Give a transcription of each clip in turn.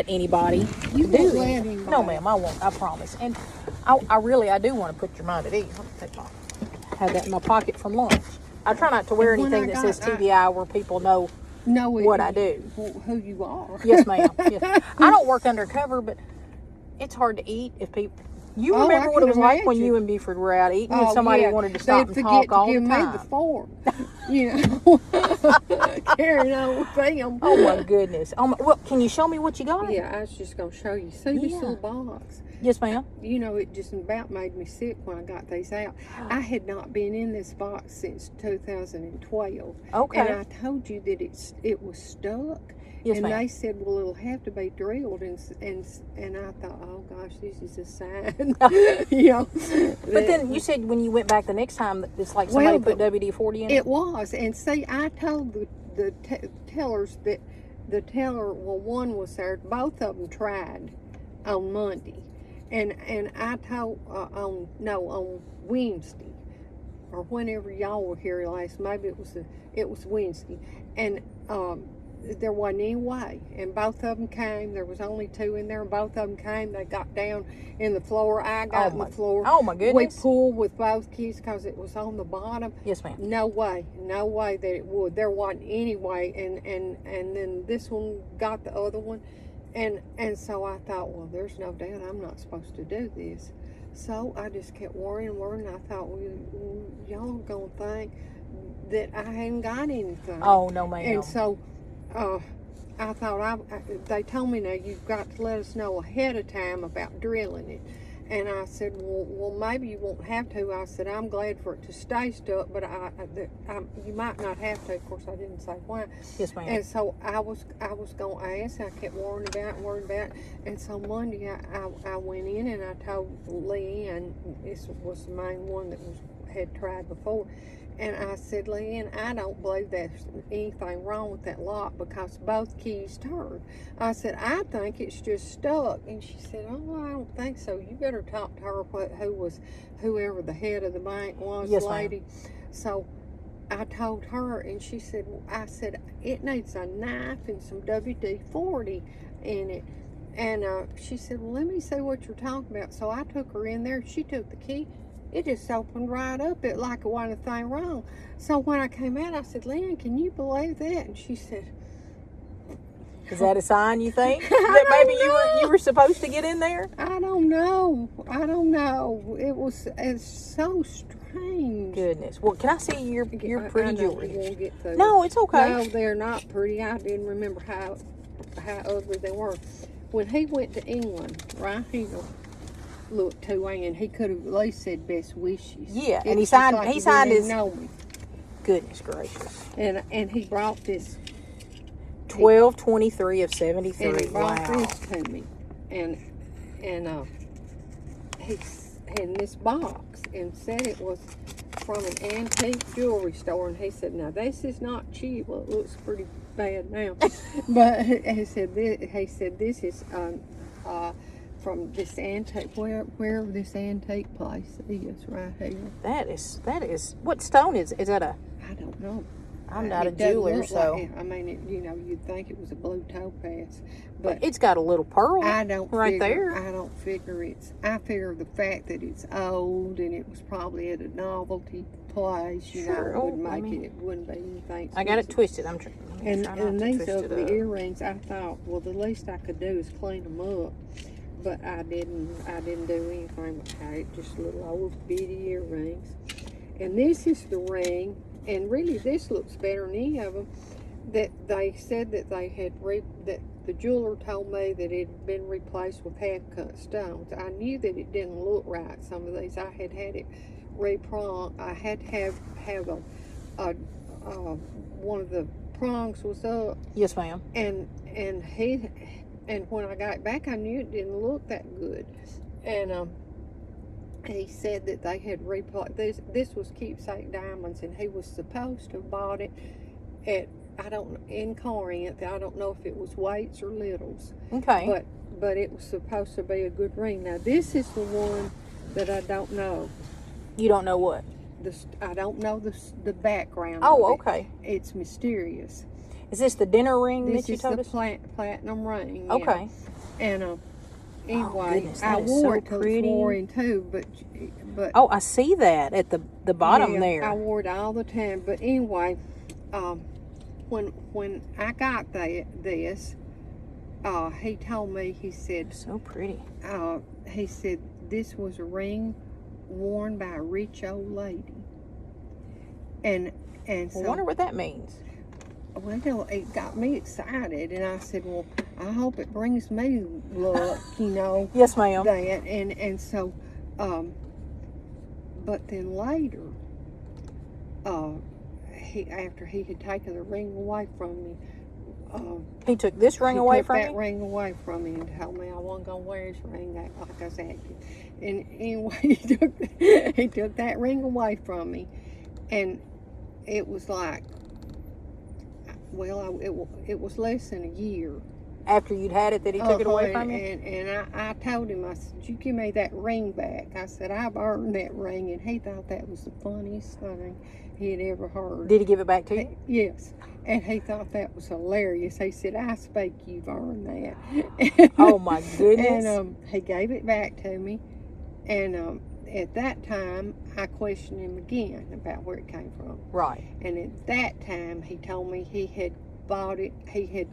Anybody You do won't let anything. anybody. No, ma'am, I won't. I promise. And I do want to put your mind at ease. Let me have that in my pocket from lunch. I try not to wear And when anything I that says got- TBI where people know what I do. Who you are. Yes, ma'am. Yes. I don't work undercover, but it's hard to eat if people. You Oh, remember I what it can was like when imagine. you and Buford were out eating and somebody wanted to stop They'd and talk all forget to the give time? me the fork. You know, carrying on with them. Oh my goodness. Well, can you show me what you got? Yeah, I was just gonna show you. See this little box? Yes, ma'am. You know, it just about made me sick when I got these out. I had not been in this box since 2012. Okay. And I told you that it was stuck. Yes, and ma'am. they said, well, it'll have to be drilled. And I thought, oh gosh, this is a sign. You know. But then you said when you went back the next time that it's like somebody put WD-40 in it. It was. And see, I told the tellers that well, one was there. Both of them tried on Monday. And I told on Wednesday, or whenever y'all were here last, maybe it was Wednesday, and there wasn't any way. And both of them came. There was only two in there, and both of them came. They got down in the floor. I got in the floor. Oh my goodness! We pulled with both keys because it was on the bottom. Yes, ma'am. No way that it would. There wasn't any way. And then this one got the other one. And so I thought, well, there's no doubt I'm not supposed to do this. So I just kept worrying. I thought, well, y'all are going to think that I hadn't got anything. Oh, no, ma'am. And so I thought, they told me, now you've got to let us know ahead of time about drilling it. And I said, well, maybe you won't have to. I said, I'm glad for it to stay stuck, but you might not have to. Of course, I didn't say why. Yes, ma'am. And so I was going to ask. I kept worrying about it. And so Monday, I went in and I told Leanne, this was the main one that had tried before. And I said, Leanne, I don't believe there's anything wrong with that lock because both keys turned. I said, I think it's just stuck. And she said, oh, I don't think so. You better talk to her, whoever the head of the bank was, yes, lady. So I told her, and she said, I said, it needs a knife and some WD-40 in it. And she said, well, let me see what you're talking about. So I took her in there. She took the key. It just opened right up. It like it wasn't a thing wrong. So when I came out, I said, Lynn, can you believe that? And she said, is that a sign, you think, that maybe you were supposed to get in there? I don't know. It's so strange. Goodness. Well, can I see your pretty jewelry? You won't get those. No, it's okay. No, they're not pretty. I didn't remember how ugly they were. When he went to England, right here, look to Ann, he could have at least said best wishes. Yeah, and he signed his. Know me. Goodness gracious. And he brought this. 12/23 of 73. And he brought wow. this to me, and he's in this box and said it was from an antique jewelry store. And he said, "Now this is not cheap. Well, it looks pretty bad now, but he said this is from this antique, where this antique place is right here." That is what stone is that a? I don't know. I'm not a jeweler, so I mean, you'd think it was a blue topaz, but it's got a little pearl. I don't right figure, there. I don't figure I figure the fact that it's old and it was probably at a novelty place, Sure. It wouldn't be anything. I got it twisted. I'm trying. And these ugly earrings, I thought, well, the least I could do is clean them up, but I didn't do anything with it. Just little old bitty earrings. And this is the ring. And really, this looks better than any of them. That they said that they had that the jeweler told me that it had been replaced with half-cut stones. I knew that it didn't look right. Some of these, I had it repronged. I had to have a one of the prongs was up. Yes, ma'am. And when I got it back, I knew it didn't look that good. And he said that they had replaced this was keepsake diamonds, and he was supposed to have bought it at in Corinth. I don't know if it was weights or littles. Okay. But it was supposed to be a good ring. Now this is the one that I don't know. You don't know what? I don't know the background. Oh, okay. It's mysterious. Is this the dinner ring This that you is told the us? platinum ring. Yeah. Okay. And anyway, goodness, I that is wore so it till pretty. it's worn too, but Oh, I see that at the bottom yeah, there. I wore it all the time. But anyway, when I got this, he told me, he said, So pretty. he said this was a ring worn by a rich old lady. And so, I wonder what that means. well, it got me excited, and I said, well, I hope it brings me luck, you know. Yes, ma'am. That, and so, but then later, after he had taken the ring away from me, He took this ring away from He took that you? ring away from me and told me I wasn't gonna wear his ring like I was acting. And anyway, he took that ring away from me, and it was like, well, it was less than a year After you'd had it that he took it away from you? And I told him, I said, you give me that ring back. I said, I've earned that ring, and he thought that was the funniest thing he had ever heard. Did he give it back to you? Yes, and he thought that was hilarious. He said, I spake you've earned that. Oh my goodness. And he gave it back to me, and at that time, I questioned him again about where it came from. Right. And at that time, he told me he had bought it, he had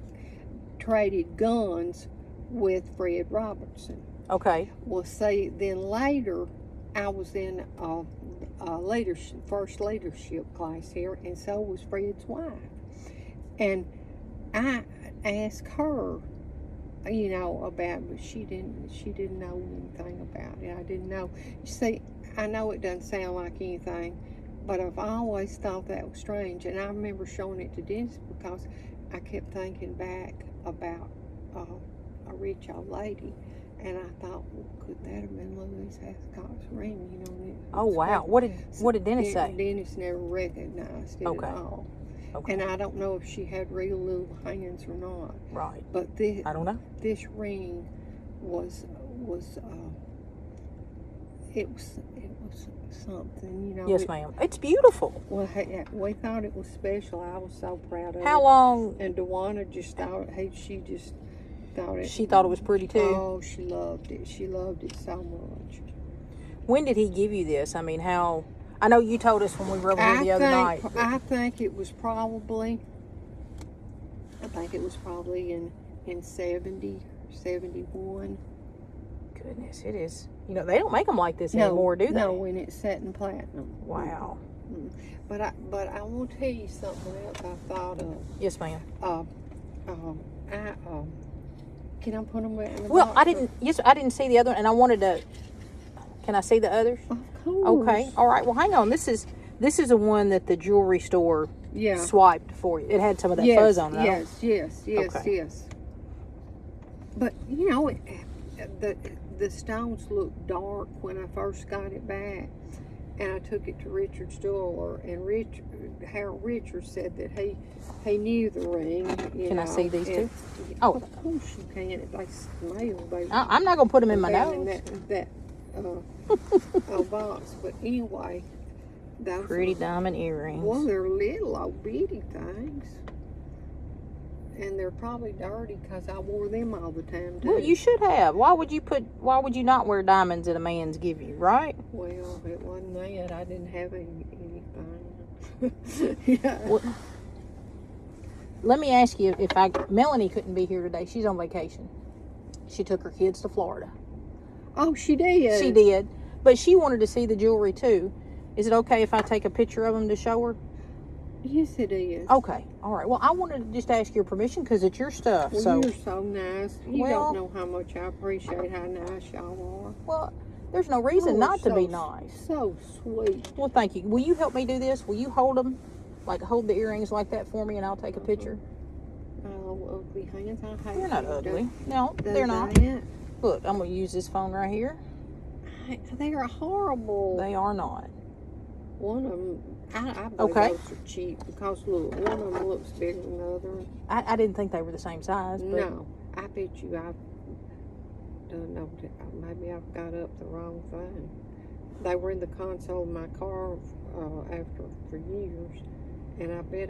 traded guns with Fred Robertson. Okay. Well, see, then later, I was in a first leadership class here, and so was Fred's wife. And I asked her, you know, about it, but she didn't know anything about it. I didn't know. You see, I know it doesn't sound like anything, but I've always thought that was strange. And I remember showing it to Dennis because I kept thinking back about a rich old lady, and I thought, well, could that have been Louise Ascot's ring? You know. Oh wow. What did Dennis say? Dennis never recognized it at all. Okay. And I don't know if she had real little hands or not. Right. But this, I don't know. This ring was something, you know. Yes, ma'am. It's beautiful. Well, we thought it was special. I was so proud of it. How long? And Dewana just thought, she thought it. She thought it was pretty too. Oh, she loved it. She loved it so much. When did he give you this? I mean, how? I know you told us when we were over here the other night. I think it was probably in 70, 71. Goodness, it is. You know, they don't make them like this anymore, do they? No, when it's set in platinum. Wow. But I want to tell you something else I thought of. Yes, ma'am. Can I put them in the Well, box? I didn't see the other one, and I wanted to. Can I see the others? Of course. Okay. All right. Well, hang on. This is a one that the jewelry store swiped for you. It had some of that fuzz on it. Yes. But you know, the stones looked dark when I first got it back, and I took it to Richard's jeweler, and Harold Richards said that he knew the ring. Can I see these two? Oh, of course you can. If they smell, I'm not gonna put them in my nose. In that box, but anyway, those Pretty diamond earrings. Well, they're little old bitty things, and they're probably dirty because I wore them all the time too. Well, you should have. Why would you not wear diamonds that a man's give you, right? Well, it wasn't that. I didn't have anything. Yeah. Well, let me ask you Melanie couldn't be here today. She's on vacation. She took her kids to Florida. Oh, she did. She did, but she wanted to see the jewelry too. Is it okay if I take a picture of them to show her? Yes, it is. Okay, all right. Well, I wanted to just ask your permission because it's your stuff. Well, so you're so nice. You don't know how much I appreciate how nice y'all are. Well, there's no reason not to be nice. So sweet. Well, thank you. Will you help me do this? Will you hold them, hold the earrings like that for me, and I'll take a picture? Ugly hands. I hate. They're not ugly. No, they're not. Look, I'm going to use this phone right here. They're horrible. They are not. One of them, I believe those are cheap because look, one of them looks bigger than the other. I didn't think they were the same size. But No, I bet you I've done no. Maybe I've got up the wrong thing. They were in the console of my car for years, and I bet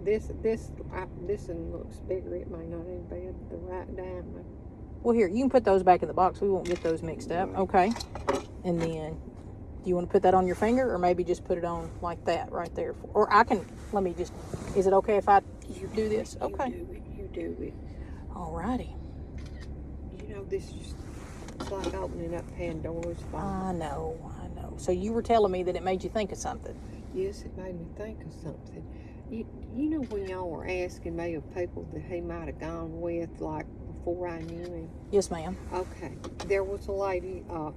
This one looks bigger. It may not even be the right diameter. Well, here, you can put those back in the box. We won't get those mixed up. Right. Okay. And then, do you want to put that on your finger, or maybe just put it on like that right there? Or I can, let me just, is it okay if I do this? Okay. You do it. Alrighty. You know, this is it's like opening up Pandora's box. I know. So you were telling me that it made you think of something. Yes, it made me think of something. You know when y'all were asking me of people that he might have gone with, like, before I knew him? Yes, ma'am. Okay. There was a lady, a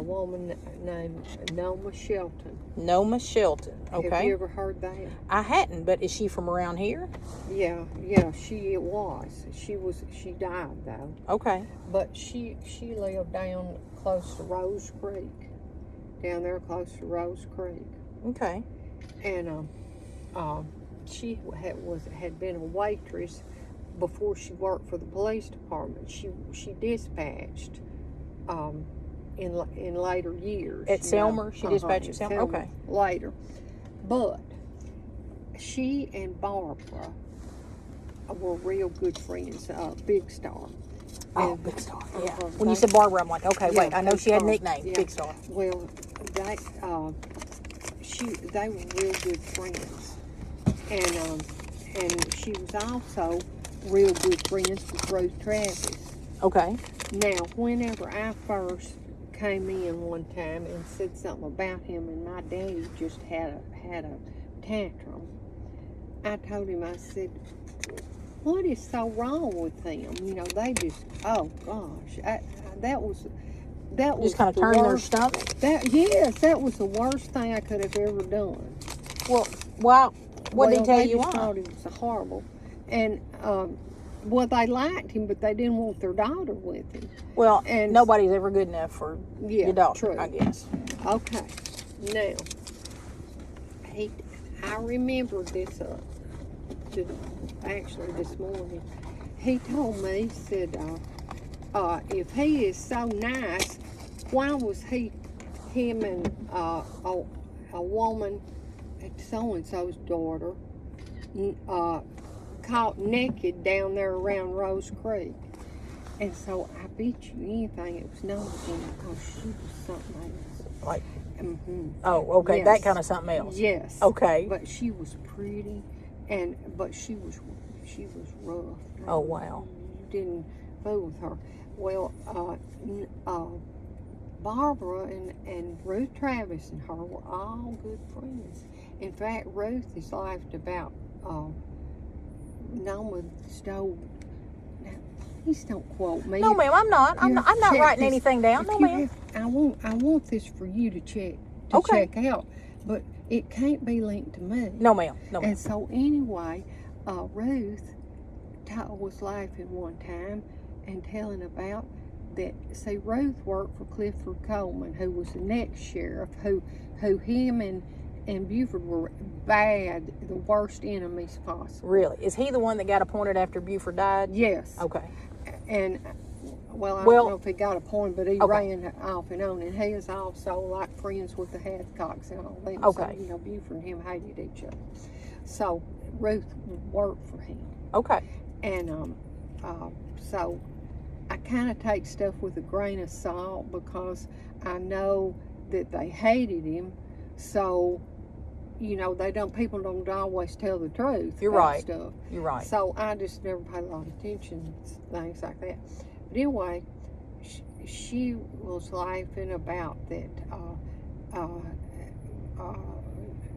woman named NmaS Shelton. NmaS Shelton. Okay. Have you ever heard that? I hadn't, but is she from around here? Yeah, she was. She died, though. Okay. But she lived down close to Rose Creek. Down there close to Rose Creek. Okay. And she had been a waitress before she worked for the police department. She dispatched in later years. At Selmer? She dispatched at Selmer? Okay. Later. But she and Barbara were real good friends. Big Star. Oh, Big Star. Yeah. When you said Barbara, I'm like, okay, wait. I know she had a nickname. Yeah. Big Star. Well, they were real good friends, and she was also real good friends with Ruth Travis. Okay. Now, whenever I first came in one time and said something about him, and my daddy just had a tantrum, I told him, I said, what is so wrong with them? You know, they just, oh gosh, that was Just kind of turn their stomach. That was the worst thing I could have ever done. Well, what did he tell you I why? thought it was horrible, and well, they liked him, but they didn't want their daughter with him. Well, and nobody's ever good enough for your daughter, true. I guess. Okay, now I remember this. Actually, this morning, he told me, he said, if he is so nice, why was him and a woman, so-and-so's daughter, caught naked down there around Rose Creek? And so I bet you anything it was nothing, because she was something else. Like, Oh, okay, yes. That kind of something else. Yes. Okay. But she was pretty, but she was rough. Oh, wow. You didn't fool with her. Well, Barbara and Ruth Travis and her were all good friends. In fact, Ruth has laughed about Noma stole. Now, please don't quote me. No, ma'am, I'm not. I'm not writing this. anything down. No, ma'am. I want this for you to check check out, but it can't be linked to me. No, ma'am. No, ma'am. And so anyway, Ruth was laughing one time and telling about that. See, Ruth worked for Clifford Coleman, who was the next sheriff, who him and Buford were bad, the worst enemies possible. Really? Is he the one that got appointed after Buford died? Yes. Okay. And I don't know if he got appointed, but he ran off and on, and he is also like friends with the Hadcocks and all them. Okay. So, Buford and him hated each other. So Ruth worked for him. Okay. And so I kind of take stuff with a grain of salt, because I know that they hated him. So, people don't always tell the truth. You're about right. Stuff. You're right. So I just never paid a lot of attention to things like that. But anyway, she was laughing about that.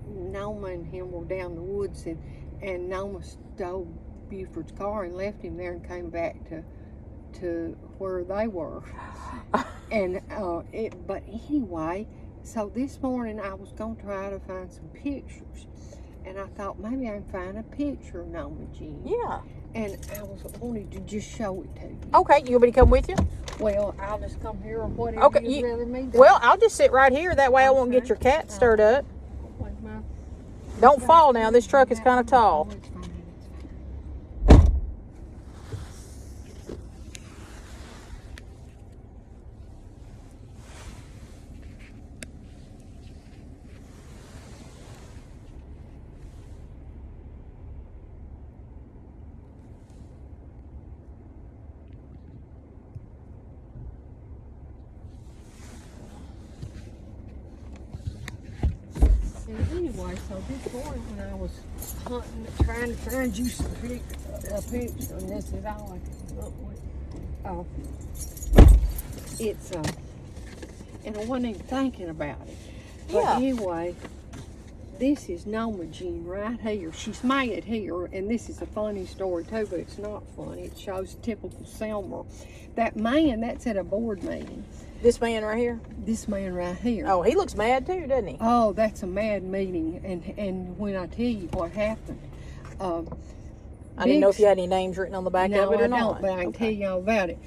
Noma and him were down the woods, and Noma stole Buford's car and left him there and came back to where they were. And but anyway, so this morning I was going to try to find some pictures, and I thought maybe I can find a picture of Noma Jean. Yeah. And I wanted to just show it to you. Okay, you want me to come with you? Well, I'll just come here or whatever Okay, you'd rather me do. Well, I'll just sit right here. That way I won't get your cat stirred up. Don't fall now. This truck is kind of tall. anyway, so this morning when I was hunting, trying to find you a picture, and this is all I can look with. It's and I wasn't even thinking about it. But anyway, this is Noma Jean right here. She's made it here, and this is a funny story too, but it's not funny. It shows typical Selma. That man, that's at a board meeting. This man right here? This man right here. Oh, he looks mad too, doesn't he? Oh, that's a mad meeting, and when I tell you what happened, I didn't know if you had any names written on the back of it or not. No, I don't, but I can tell you all about it.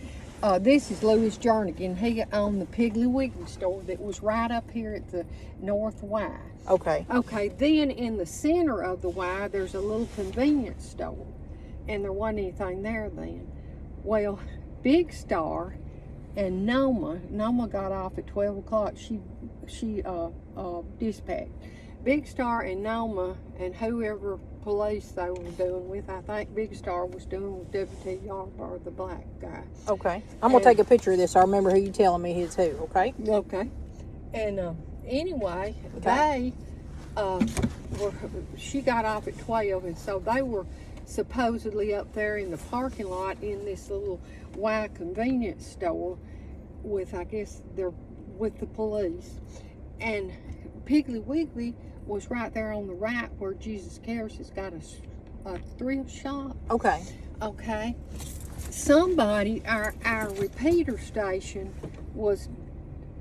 This is Louis Jernigan. He owned the Piggly Wiggly store that was right up here at the North Y. Okay. Okay, then in the center of the Y, there's a little convenience store, and there wasn't anything there then. Well, Big Star and Noma got off at 12 o'clock. She dispatched. Big Star and Noma and whoever police they were doing with, I think Big Star was doing with W.T. Yarborough, the black guy. Okay. I'm going to take a picture of this. I remember who you telling me his who, okay? Okay. And anyway, she got off at 12, and so they were supposedly up there in the parking lot in this little Y convenience store with, I guess, they're with the police. And Piggly Wiggly was right there on the right where Jesus Cares has got a thrift shop. Okay. Okay. Somebody, our repeater station was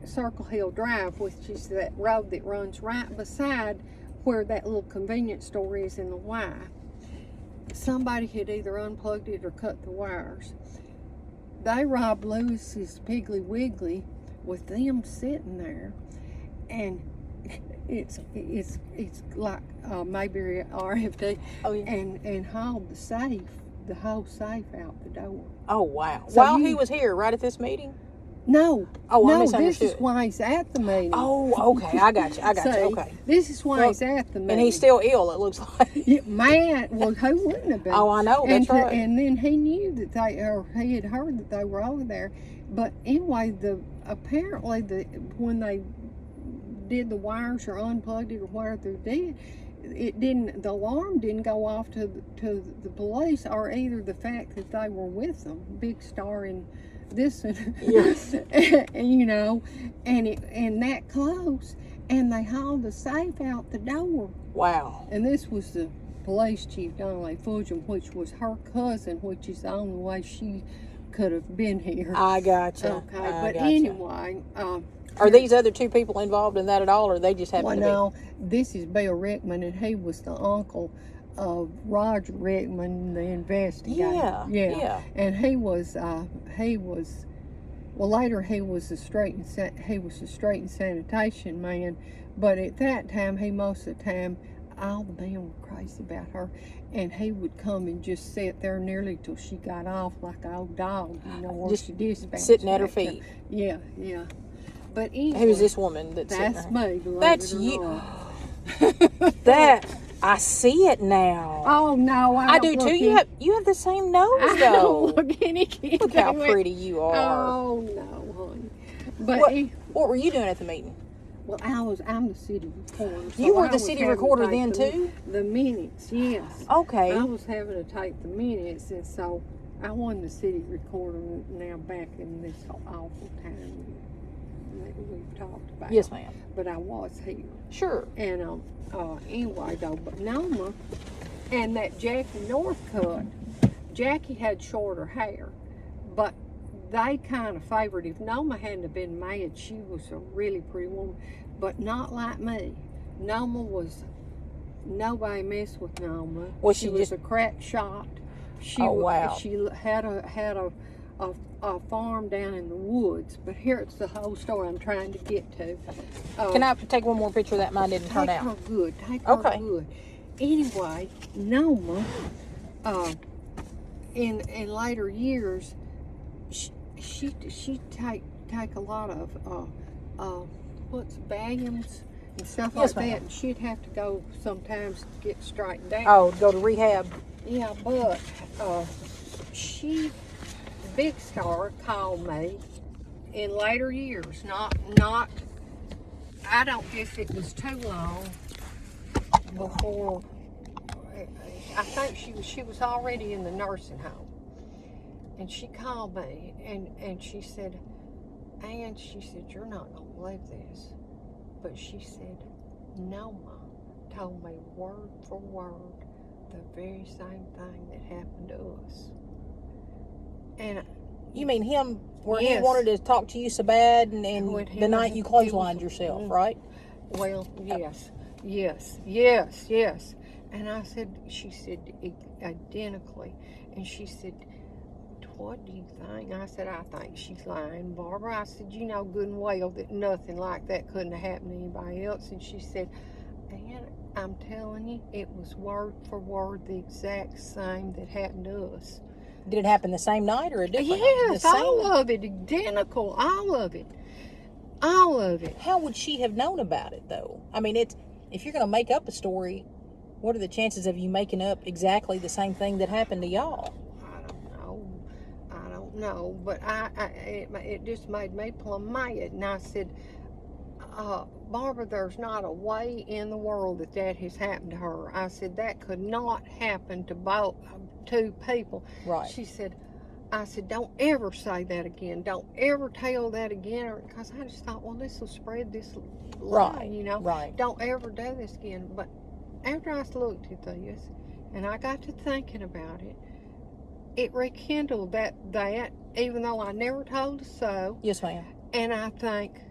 Circle Hill Drive, which is that road that runs right beside where that little convenience store is in the Y. Somebody had either unplugged it or cut the wires. They robbed Lewis's Piggly Wiggly with them sitting there, and it's like maybe RFD. Oh, yeah. And hauled the whole safe out the door. Oh, wow. So While he was here, right at this meeting? No. Oh, I no, misunderstood. this is why he's at the meeting. Oh, okay. I got you. Okay. This is why he's at the meeting. And he's still ill, it looks like. Yeah, man, well, who wouldn't have been? Oh, I know. That's right. And then he knew that he had heard that they were over there. But anyway, apparently when they did the wires or unplugged it or whatever they did, the alarm didn't go off to the police, or either the fact that they were with them, Big Star and this and Yes. and that close, and they hauled the safe out the door. Wow. And this was the police chief, Donnelly Fulgham, which was her cousin, which is the only way she could have been here. I gotcha. Okay, anyway. Are these other two people involved in that at all, or they just happen to be? No, this is Bill Rickman, and he was the uncle of Roger Rickman, the investigator. Yeah. And he was later he was a street and sanitation man, but at that time most of the time all the men were crazy about her, and he would come and just sit there nearly till she got off like an old dog, or just she dispatched sitting at her feet. Yeah. But anyway, Who's this woman that's that's me. That's you. That I see it now. Oh no, I do too. You have the same nose I though. don't look any kid. Look how pretty you are. Oh no, honey. But what were you doing at the meeting? well, I'm the city recorder. So You were I the was city having recorder to take then too? The minutes, yes. Okay. I was having to take the minutes, and so I won the city recorder now back in this awful time that we've talked about. Yes, ma'am. But I was here. Sure. And anyway, though, but Noma and that Jackie Northcutt, Jackie had shorter hair, but they kind of favored, if Noma hadn't have been mad, she was a really pretty woman, but not like me. Noma was, nobody messed with Noma. Well, she was a crack shot. She wow. She had a farm down in the woods, but here's the whole story I'm trying to get to. Can I take one more picture of that mine didn't turn out? Take her good. Take her good. Anyway, Noma, in later years, she take a lot of Valiums and stuff like that, and she'd have to go sometimes to get straightened out. Oh, go to rehab. Yeah, but Big Star called me in later years, not I don't guess it was too long before. I think she was already in the nursing home, and she called me and she said, "Ann," she said, "you're not gonna believe this," but she said, "Noma told me word for word the very same thing that happened to us." And you mean him, where yes. he wanted to talk to you so bad, and the night you clotheslined yourself, right? Well, yes. And I said, she said, identically. And she said, "What do you think?" I said, "I think she's lying, Barbara." I said, "You know good and well that nothing like that couldn't have happened to anybody else." And she said, "Ann, I'm telling you, it was word for word the exact same that happened to us." Did it happen the same night or a different night? night? Yes, all of it, identical, all of it. How would she have known about it, though? I mean, if you're going to make up a story, what are the chances of you making up exactly the same thing that happened to y'all? I don't know, but it just made me plumb mad, and I said, "Barbara, there's not a way in the world that has happened to her." I said, "That could not happen to two people." Right. She said, I said, "Don't ever say that again. Don't ever tell that again." Because I just thought, well, this will spread this lie, Right. you know. Right. Don't ever do this again. But after I looked at this and I got to thinking about it, it rekindled that even though I never told her so. Yes, ma'am. And I think,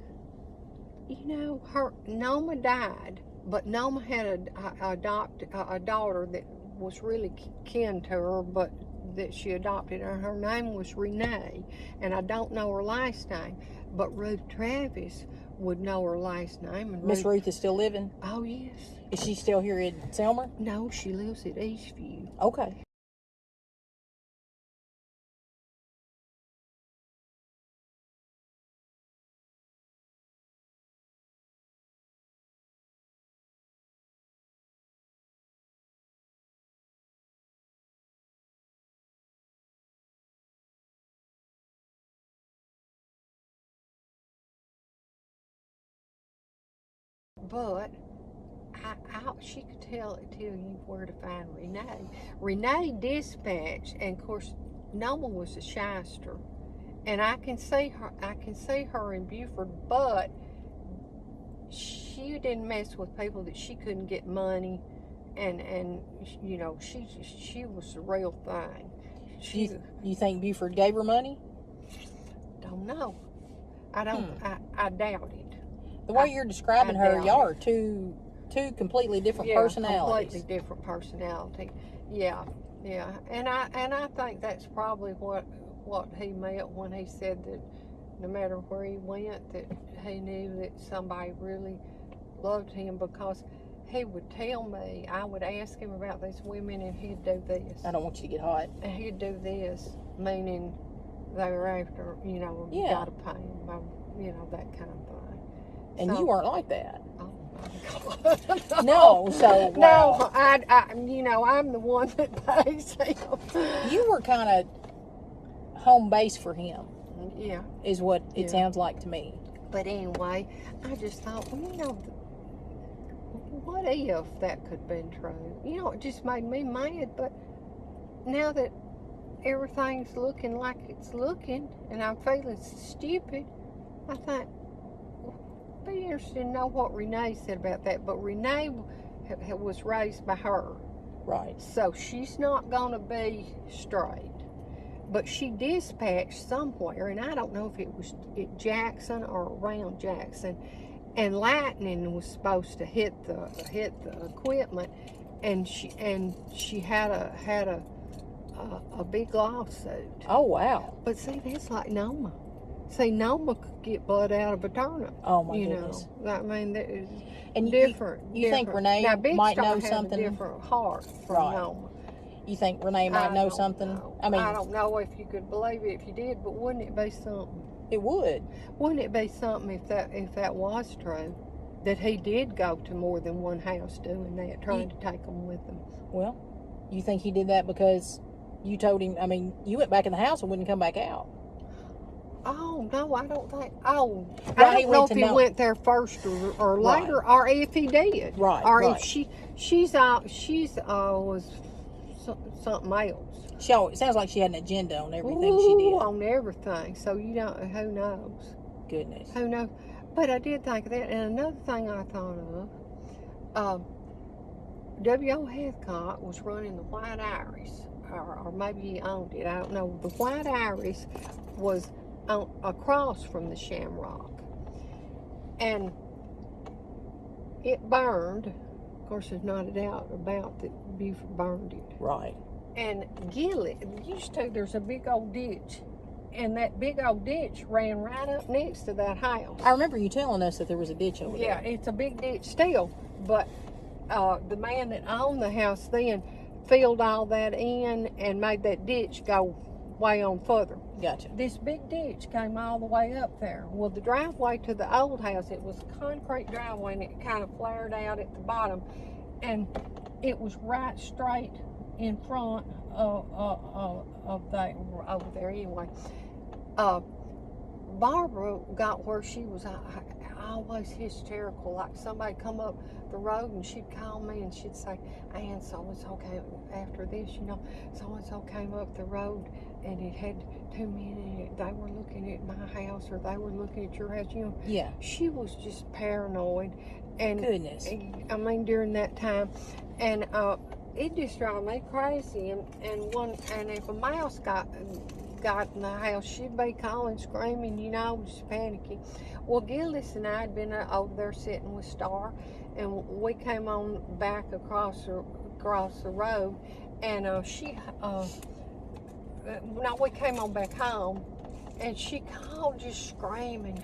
you know, Noma died, but Noma had a daughter that was really kin to her, but that she adopted, and her name was Renee, and I don't know her last name, but Ruth Travis would know her last name. And Miss Ruth is still living? Oh, yes. Is she still here in Selmer? No, she lives at Eastview. Okay. But she could tell you where to find Renee. Renee dispatched, and of course, Noma was a shyster, and I can see her in Buford, but she didn't mess with people that she couldn't get money, and you know, she was the real thing. You think Buford gave her money? Don't know. I don't. I doubt it. The way you're describing her, y'all are two completely different personalities. Completely different personality. Yeah. And I think that's probably what he meant when he said that no matter where he went, that he knew that somebody really loved him, because he would tell me, I would ask him about these women, and he'd do this. I don't want you to get hot. And he'd do this, meaning they were after, you know, you gotta pay them, you know, that kind of thing. And you weren't like that. Oh my God. No, so wow. No, I you know, I'm the one that pays him. You were kind of home base for him. Yeah. Is what it sounds like to me. But anyway, I just thought, well, you know, what if that could have been true? You know, it just made me mad. But now that everything's looking like it's looking, and I'm feeling stupid, I think, be interested to know what Renee said about that. But Renee was raised by her. Right. So she's not going to be straight. But she dispatched somewhere, and I don't know if it was at Jackson or around Jackson, and lightning was supposed to hit the equipment, and she had a big lawsuit. Oh wow. But see, that's like Noma. See, Noma could get blood out of a turnip. Oh my goodness. Know, I mean, that is and different. You think Renee now, Big might Star know has something? A different heart from Noma. You think Renee might know something? Know. I mean, I don't know if you could believe it if you did, but wouldn't it be something? It would. Wouldn't it be something if that was true, that he did go to more than one house doing that, trying to take them with him? Well, you think he did that because you told him? I mean, you went back in the house and wouldn't come back out. Oh, no, I don't think. Oh, Right, I he don't know went if to he know- went there first or later, or if he did. Right, Or right. if she's was something else. She always, sounds like she had an agenda on everything she did. On everything. So you don't. Who knows? Goodness. Who knows? But I did think of that. And another thing I thought of, W.O. Heathcote was running the White Iris, or maybe he owned it. I don't know. The White Iris was across from the Shamrock, and it burned. Of course, there's not a doubt about that Buford burned it. Right. And Gillis, there's a big old ditch, and that big old ditch ran right up next to that house. I remember you telling us that there was a ditch over there. Yeah, it's a big ditch still, but the man that owned the house then filled all that in and made that ditch go way on further. Gotcha. This big ditch came all the way up there. Well, the driveway to the old house, it was a concrete driveway, and it kind of flared out at the bottom, and it was right straight in front of that over there anyway. Barbara got where she was always hysterical, like somebody come up the road and she'd call me and she'd say, Ann, so-and-so came after this, so-and-so came up the road and it had 2 men in it. They were looking at my house or they were looking at your house, Yeah. She was just paranoid. And Goodness. I mean, during that time. And it just drove me crazy. And if a mouse got in the house, she'd be calling, screaming, just panicking. Well, Gillis and I had been over there sitting with Star, and we came on back across the road, and we came on back home, and she called just screaming.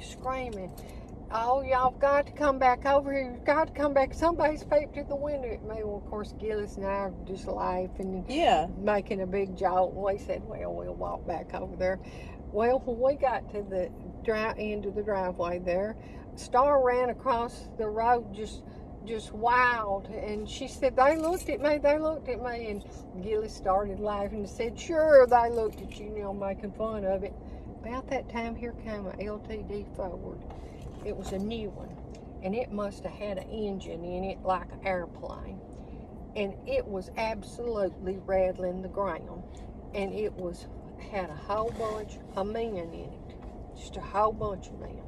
Oh, y'all got to come back over here. You've got to come back. Somebody's peeped at the window at me. Well, of course, Gillis and I are just laughing and making a big joke. And we said, well, we'll walk back over there. Well, when we got to the end of the driveway there, Star ran across the road just wild. And she said, they looked at me. And Gillis started laughing and said, sure, they looked at you, making fun of it. About that time, here came an LTD Ford. It was a new one, and it must have had an engine in it like an airplane, and it was absolutely rattling the ground, and it had a whole bunch of men in it, just a whole bunch of men.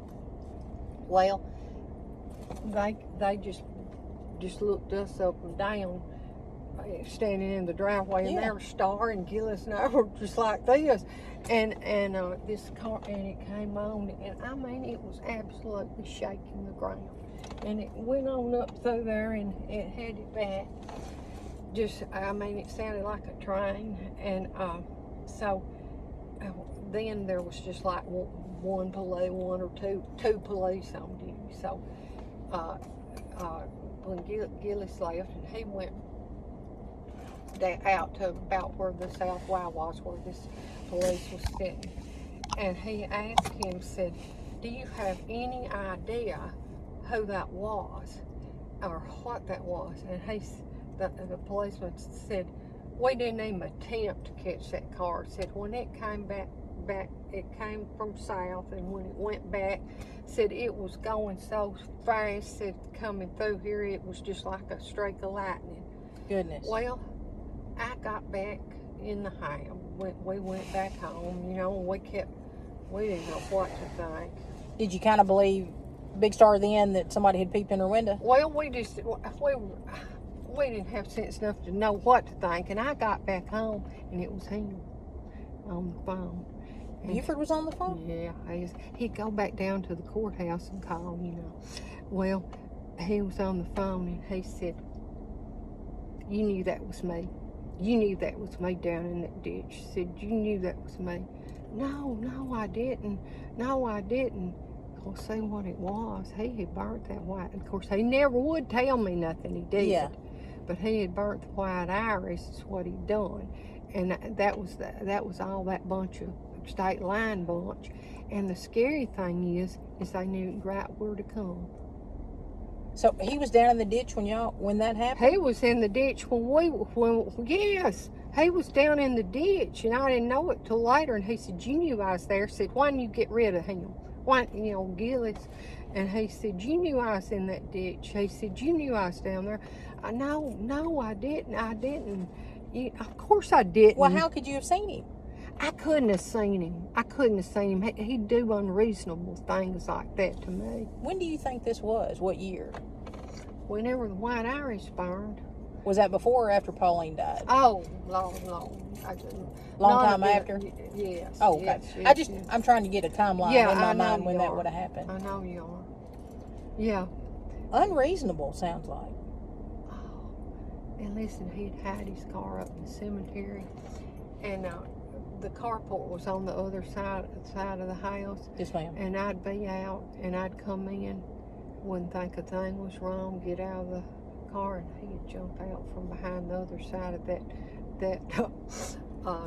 Well, they just looked us up and down, standing in the driveway, and there was Star and Gillis and I were just like this, and this car, and it came on, and I mean, it was absolutely shaking the ground, and it went on up through there, and it headed back. It sounded like a train, and so then there was just like one or two police on duty. So when Gillis left, and he went out to about where the South Y was, where this police was sitting, and he asked him, said, do you have any idea who that was or what that was? And the policeman said, we didn't even attempt to catch that car. Said when it came back, it came from south, and when it went back, said it was going so fast, said coming through here, it was just like a streak of lightning. Goodness. Well, I got back in the house. We went back home, we didn't know what to think. Did you kind of believe Big Star then that somebody had peeped in her window? Well, we didn't have sense enough to know what to think, and I got back home, and it was him on the phone. Buford was on the phone? Yeah, he'd go back down to the courthouse and call, Well, he was on the phone, and he said, you knew that was me. You knew that was me down in that ditch. He said, you knew that was me. No, I didn't. Of course, see what it was. He had burnt that white. Of course, he never would tell me nothing he did. Yeah. But he had burnt the White Iris, is what he'd done. And that was all that bunch of state line bunch. And the scary thing is they knew right where to come. So he was down in the ditch when that happened? He was in the ditch yes. he was down in the ditch, and I didn't know it till later. And he said, "You knew I was there." I said, "Why didn't you get rid of him? Why, Gillis?" And he said, "You knew I was in that ditch." He said, "You knew I was down there." No, I didn't. I didn't. Of course I didn't. Well, how could you have seen him? I couldn't have seen him. He'd do unreasonable things like that to me. When do you think this was? What year? Whenever the White Irish burned. Was that before or after Pauline died? Oh, long. Long time after? Yes. Oh, okay. Yes, I'm trying to get a timeline Yeah, in my I know mind when you that are. would have happened. I know you are. Yeah. Unreasonable, sounds like. Oh, and listen, he'd had his car up in the cemetery, and the carport was on the other side of the house. Yes, ma'am. And I'd be out, and I'd come in, wouldn't think a thing was wrong, get out of the car, and he'd jump out from behind the other side of that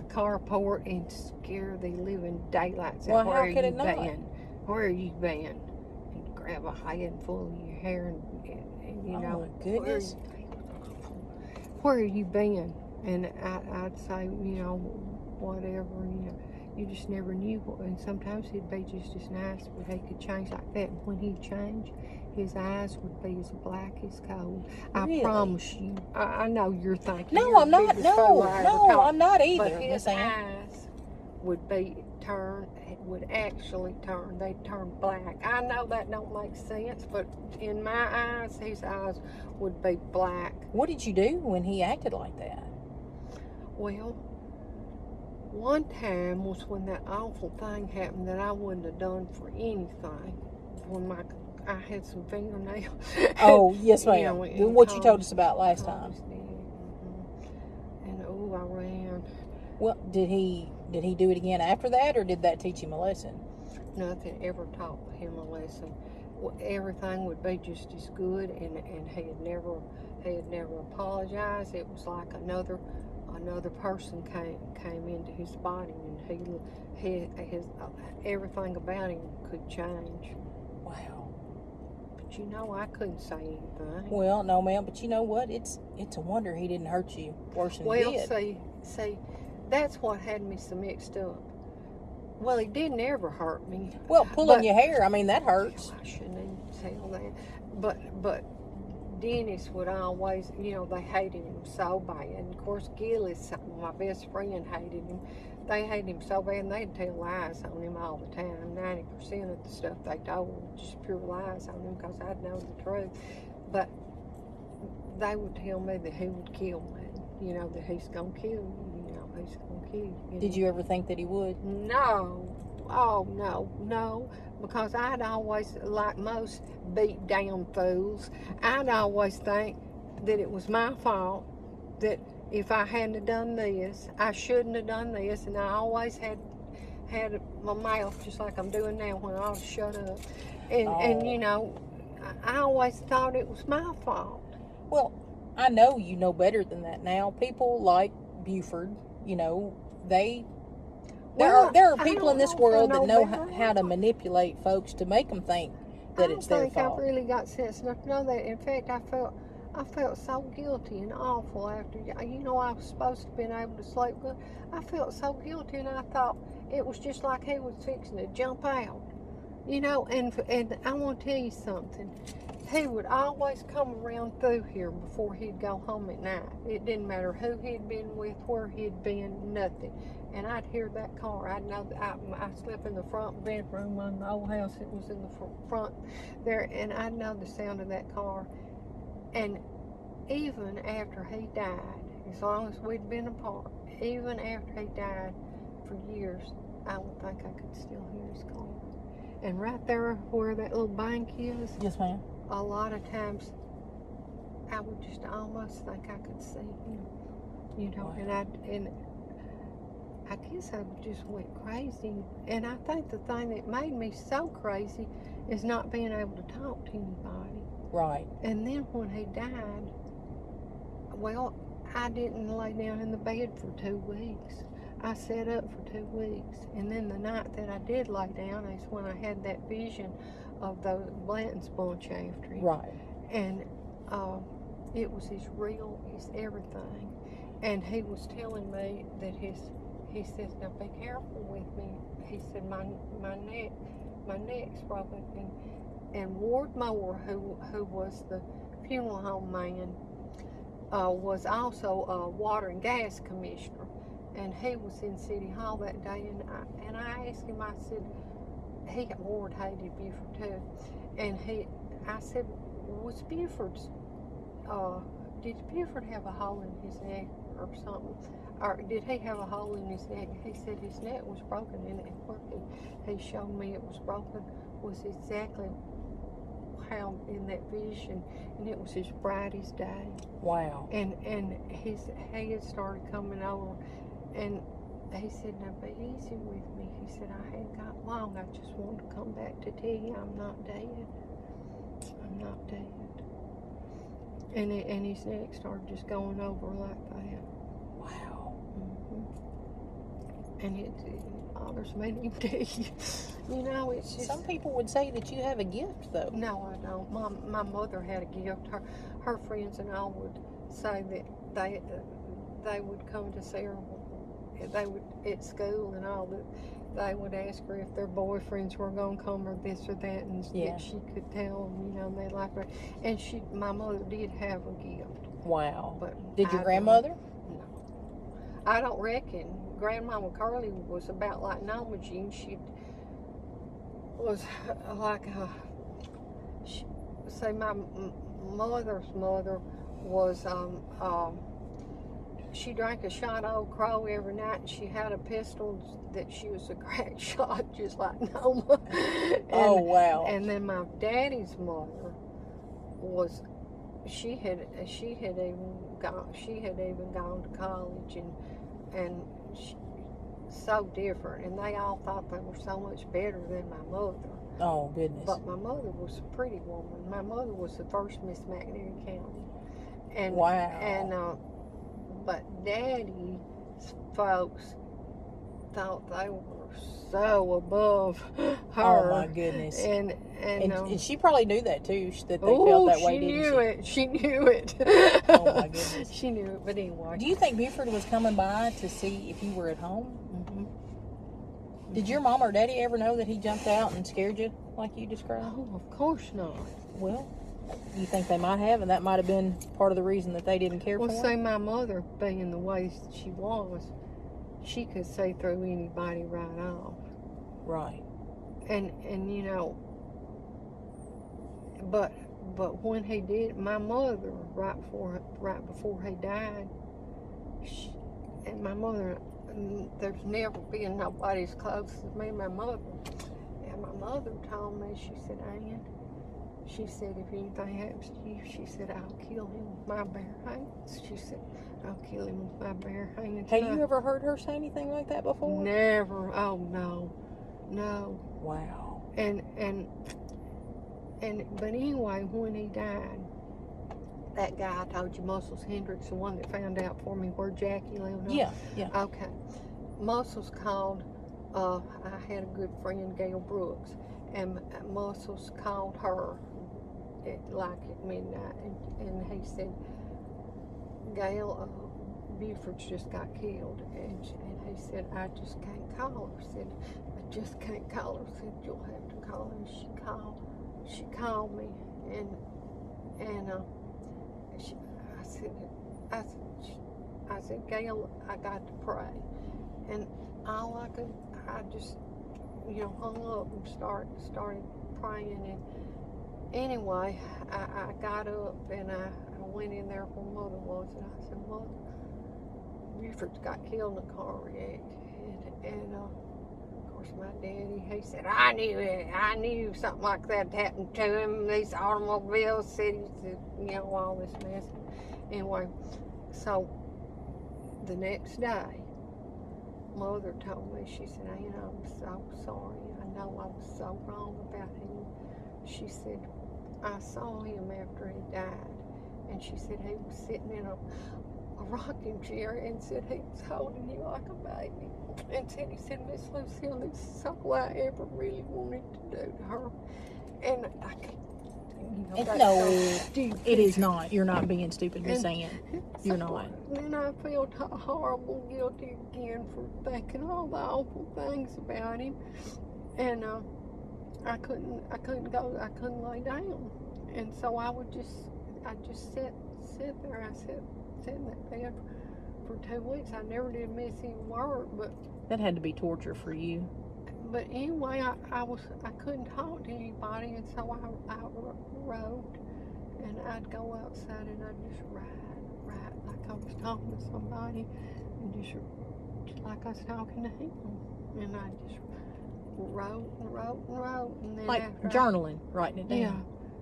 carport and scare the living daylights out. Well, how could it not? Where are you been? He'd grab a handful of your hair and Oh, my goodness. Where are you been? And I'd say, whatever, you just never knew. And sometimes he'd be just as nice, but he could change like that. And when he'd change, his eyes would be as black as coal. Really? I promise you. I know you're thinking. No, you're I'm not. the biggest fool I ever No, caught. I'm not either, But his Miss Ann. eyes would actually turn. They'd turn black. I know that don't make sense, but in my eyes, his eyes would be black. What did you do when he acted like that? Well, one time was when that awful thing happened that I wouldn't have done for anything. When I had some fingernails. Oh, yes, ma'am. What you told Tom's- us about last Tom's time. dead. And I ran. Well, did he do it again after that, or did that teach him a lesson? Nothing ever taught him a lesson. Everything would be just as good, and he had never apologized. It was like another person came into his body, and his everything about him could change. Wow. But I couldn't say anything. Well, no, ma'am, but you know what? It's a wonder he didn't hurt you worse than he did. see, that's what had me so mixed up. Well, he didn't ever hurt me. Well, pulling your hair, I mean, that hurts. I shouldn't even tell that. But Dennis would always, they hated him so bad. And of course, Gillis, my best friend, hated him. They hated him so bad, and they'd tell lies on him all the time. 90% of the stuff they told was just pure lies on him, because I'd know the truth. But they would tell me that he would kill me. That he's going to kill you. He's going to kill you. Did you ever think that he would? No. Oh, no. Because I'd always, like most beat down fools, I'd always think that it was my fault, that if I hadn't have done this, I shouldn't have done this, and I always had my mouth just like I'm doing now when I ought to shut up. And I always thought it was my fault. Well, I know you know better than that now. People like Buford, there are people in this world that know how to manipulate folks to make them think that it's their fault. I don't think I've really got sense enough to know that. In fact, I felt so guilty and awful after, I was supposed to have been able to sleep good. I felt so guilty, and I thought it was just like he was fixing to jump out. And I want to tell you something. He would always come around through here before he'd go home at night. It didn't matter who he'd been with, where he'd been, nothing. And I'd hear that car. I'd know that I slept in the front bedroom on the old house. It was in the front there, and I'd know the sound of that car. And even after he died, as long as we'd been apart, even after he died for years, I don't think I could still hear his car. And right there where that little bank is, Yes, ma'am. a lot of times I would just almost think I could see him, Wow. and I guess I just went crazy. And I think the thing that made me so crazy is not being able to talk to anybody. Right. And then when he died, well, I didn't lay down in the bed for 2 weeks. I sat up for 2 weeks. And then the night that I did lay down is when I had that vision of the Blanton's bunch after him. Right. And it was as real as everything. And he was telling me that he says, now be careful with me. He said, my neck's broken. And Ward Moore, who was the funeral home man, was also a water and gas commissioner. And he was in City Hall that day. And I asked him, I said, Ward hated Buford too. And I said, was Buford's, did Buford have a hole in his neck or something? Or did he have a hole in his neck? He said his neck was broken, and what he showed me it was broken was exactly how in that vision, and it was as bright as day. Wow. And his head started coming over, and he said, now be easy with me. He said, I hadn't got long. I just wanted to come back to tell you I'm not dead. I'm not dead. And his neck started just going over like that. Wow. And it bothers me to tell you. You know, it's just... Some people would say that you have a gift, though. No, I don't. My mother had a gift. Her friends and all would say that they would come to see her. They would, at school and all, that they would ask her if their boyfriends were going to come or this or that, and that she could tell them, you know, they liked her. And my mother did have a gift. Wow. But did your grandmother? No. I don't reckon. Grandmama Curly was about like NmaS. She was like say my mother's mother was she drank a shot of Old Crow every night, and she had a pistol that she was a crack shot, just like NmaS. Oh, wow. And then my daddy's mother was, she had even gone to college, and she, so different, and they all thought they were so much better than my mother. Oh, goodness. But my mother was a pretty woman. My mother was the first Miss McNairy County. And, wow. And, but Daddy's folks thought they were so above her. Oh, my goodness. And she probably knew that, too, that they felt that way, didn't she? She knew it. Oh, my goodness. She knew it, but anyway. Do you think Buford was coming by to see if you were at home? Mm-hmm. Did your mom or daddy ever know that he jumped out and scared you like you described? Oh, of course not. Well, you think they might have, and that might have been part of the reason that they didn't care for him? Well, say my mother, being the way she was, she could see through anybody right off. Right. And you know, but when he did, my mother, right before he died, and my mother, there's never been nobody as close as me and my mother. And my mother told me, she said, Ann, she said, if anything happens to you, she said, I'll kill him with my bare hands. She said, I'll kill him with my bare hands. Have you ever heard her say anything like that before? Never. Oh, no. No. Wow. But anyway, when he died, that guy I told you, Muscles Hendricks, the one that found out for me where Jackie lived. Yeah. Okay. Muscles called, I had a good friend, Gail Brooks, and Muscles called her at midnight, and he said, Gail, Buford's just got killed, and he said, I just can't call her. Said, I just can't call her. Said, you'll have to call her. And she called me, and I said, Gail, I got to pray, and I just, hung up and started praying, and anyway, I got up and I went in there where Mother was, and I said, Mother, Buford's got killed in a car wreck, and of course my daddy, he said, I knew something like that happened to him, these automobile cities, all this mess. Anyway, so the next day, Mother told me, she said, Ann, I'm so sorry. I know I was so wrong about him. She said, I saw him after he died. And she said he was sitting in a rocking chair, and said he was holding you like a baby. And he said, Miss Lucille, this is all I ever really wanted to do to her. And You know, No, so stupid. it is not. You're not being stupid, Miss Ann. You're not. Then I felt horrible, guilty again for thinking all the awful things about him, and I couldn't lay down, and so I just sit there. I sat in that bed for 2 weeks. I never did miss any work, but That had to be torture for you. But anyway, I couldn't talk to anybody, and so I wrote, and I'd go outside and I'd just write like I was talking to somebody, and just like I was talking to him, and I just wrote, and then Like journaling, writing it down. Yeah.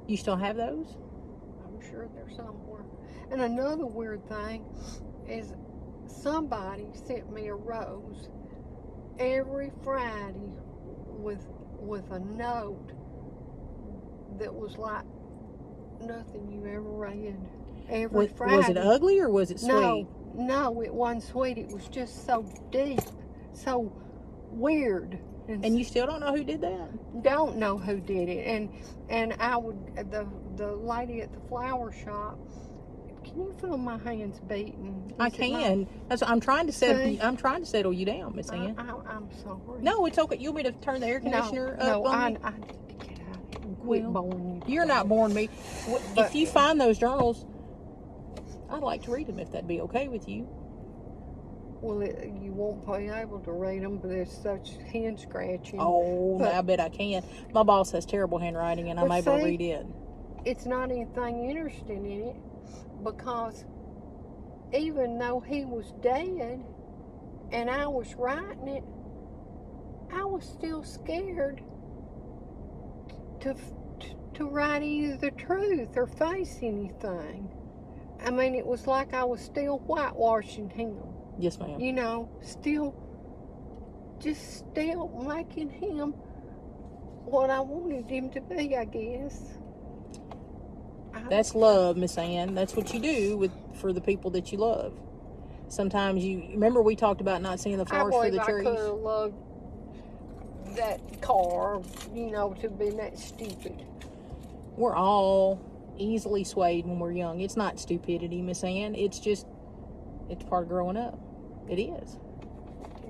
You still have those? I'm sure they're somewhere. And another weird thing is somebody sent me a rose every Friday with a note that was like nothing you ever read. Every Friday. Was it ugly or was it sweet? No, it wasn't sweet. It was just so deep, so weird. And you still don't know who did that? Don't know who did it. And I would, the lady at the flower shop, can you feel my hands beating? I can. I'm trying to settle you down, Miss Ann. I'm sorry. No, it's okay. You want me to turn the air conditioner up on you? I need to get out of here and quit boring you. You're not boring me. If you find those journals, I'd like to read them if that'd be okay with you. Well, you won't be able to read them, but there's such hand scratching. Oh, I bet I can. My boss has terrible handwriting, and I'm able to read it. It's not anything interesting in it, because even though he was dead and I was writing it, I was still scared to write either the truth or face anything. I mean, it was like I was still whitewashing him. Yes, ma'am. You know, still making him what I wanted him to be, I guess. That's love, Miss Ann. That's what you do for the people that you love. Sometimes remember we talked about not seeing the forest for the trees. I could have loved that car, you know, to be that stupid. We're all easily swayed when we're young. It's not stupidity, Miss Ann. It's part of growing up. It is.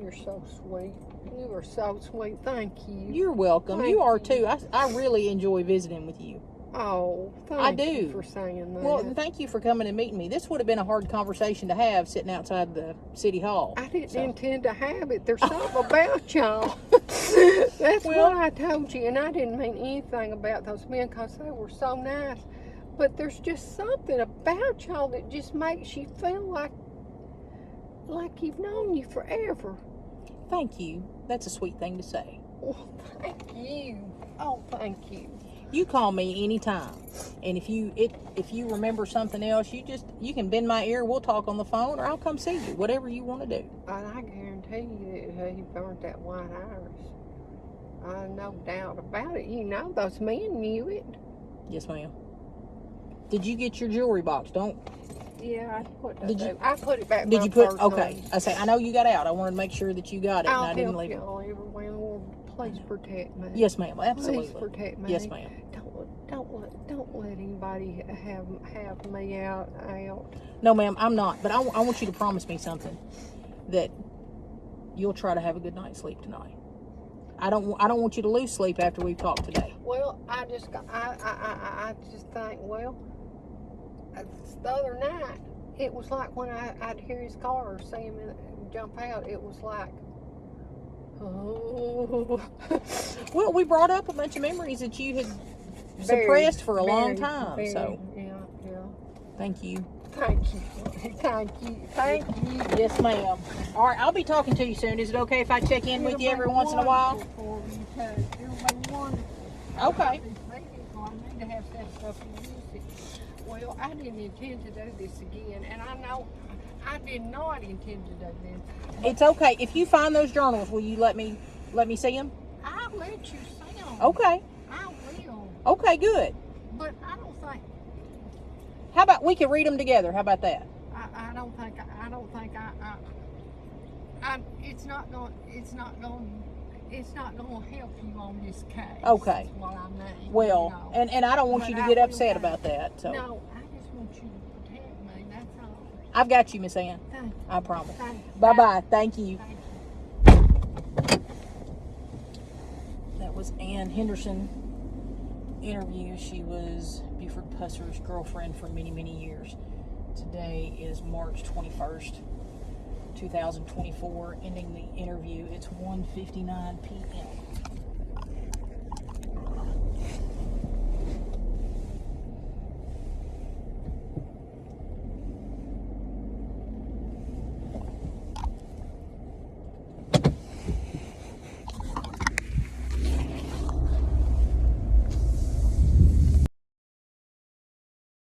You're so sweet. You are so sweet. Thank you. You're welcome. You are too. I really enjoy visiting with you. Oh, thank you for saying that. Well, thank you for coming and meeting me. This would have been a hard conversation to have sitting outside the city hall. I didn't intend to have it. There's something about y'all. That's what I told you, and I didn't mean anything about those men because they were so nice. But there's just something about y'all that just makes you feel like you've known you forever. Thank you. That's a sweet thing to say. Well, thank you. Oh, thank you. You call me anytime, and if you remember something else, you can bend my ear. We'll talk on the phone, or I'll come see you. Whatever you want to do. And I guarantee you that he burned that white iris. No doubt about it. You know, those men knew it. Yes, ma'am. Did you get your jewelry box? Yeah, I put it back. Did you put? Okay. I know you got out. I wanted to make sure that you got it, and I didn't leave it. Please protect me. Yes, ma'am. Absolutely. Please protect me. Yes, ma'am. Don't let anybody have me out. No, ma'am. I'm not. But I want you to promise me something, that you'll try to have a good night's sleep tonight. I don't want you to lose sleep after we've talked today. Well, I just think, the other night it was like when I'd hear his car or see him jump out. It was like, oh. Well, we brought up a bunch of memories that you had suppressed for a long time. So yeah. Thank you. Thank you. Yes, ma'am. All right, I'll be talking to you soon. Is it okay if I check in with you every once in a while? Okay. I need to have that stuff in music. Well, I didn't intend to do this again, and I know I did not intend to do this. It's okay. If you find those journals, will you let me see them? I'll let you see them. Okay. I will. Okay, good. But I don't think. How about we can read them together? How about that? I don't think. It's not going to help you on this case. Okay. Well, I know. Well, you know. and I don't want But you to I get will upset go. about that. So No, I just want you to protect me. That's all. I've got you, Miss Ann. Thank you. I promise. Thank you. Bye-bye. Thank you. Thank you. That was Ann Henderson interview. She was Buford Pusser's girlfriend for many, many years. Today is March 21st, 2024. Ending the interview. It's 1:59 p.m.